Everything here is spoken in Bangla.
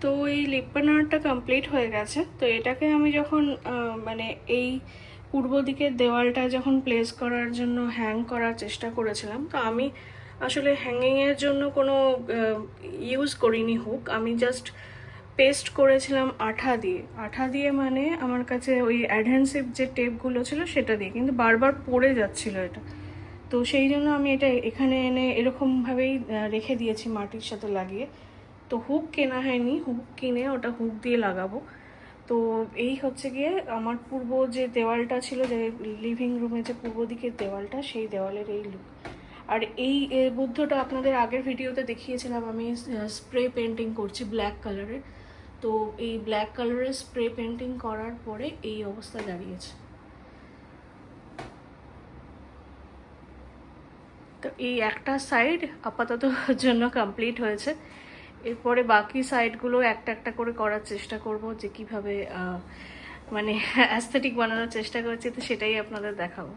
তো এই লিপ বানারটা কমপ্লিট হয়ে গেছে। তো এটাকে আমি যখন মানে এই পূর্ব দিকের দেওয়ালটা যখন প্লেস করার জন্য হ্যাং করার চেষ্টা করেছিলাম, তো আমি আসলে হ্যাঙ্গিংয়ের জন্য কোনো ইউজ করিনি হুক, আমি জাস্ট পেস্ট করেছিলাম আঠা দিয়ে মানে আমার কাছে ওই অ্যাডহেন্সিভ যে টেপগুলো ছিল সেটা দিয়ে, কিন্তু বারবার পড়ে যাচ্ছিল এটা। তো সেই জন্য আমি এটা এখানে এনে এরকমভাবেই রেখে দিয়েছি মাটির সাথে লাগিয়ে। তো হুক কেনা হয়নি, হুক কিনে ওটা হুক দিয়ে লাগাবো। তো এই হচ্ছে গিয়ে আমার পূর্ব যে দেওয়ালটা ছিল, যে লিভিং রুমে যে পূর্ব দিকের দেওয়ালটা, সেই দেওয়ালের এই লুক। আর এই বুদ্ধটা আপনাদের আগের ভিডিওতে দেখিয়েছিলাম, আমি স্প্রে পেন্টিং করছি ব্ল্যাক কালারের। তো এই ব্ল্যাক কালারের স্প্রে পেন্টিং করার পরে এই অবস্থা দাঁড়িয়েছে। তো এই একটা সাইড আপাতত জন্য কমপ্লিট হয়েছে। এরপরে বাকি সাইডগুলো একটা একটা করে করার চেষ্টা করব, যে কিভাবে মানে অ্যাস্থেটিক বানানোর চেষ্টা করছি, তো সেটাই আপনাদের দেখাবো।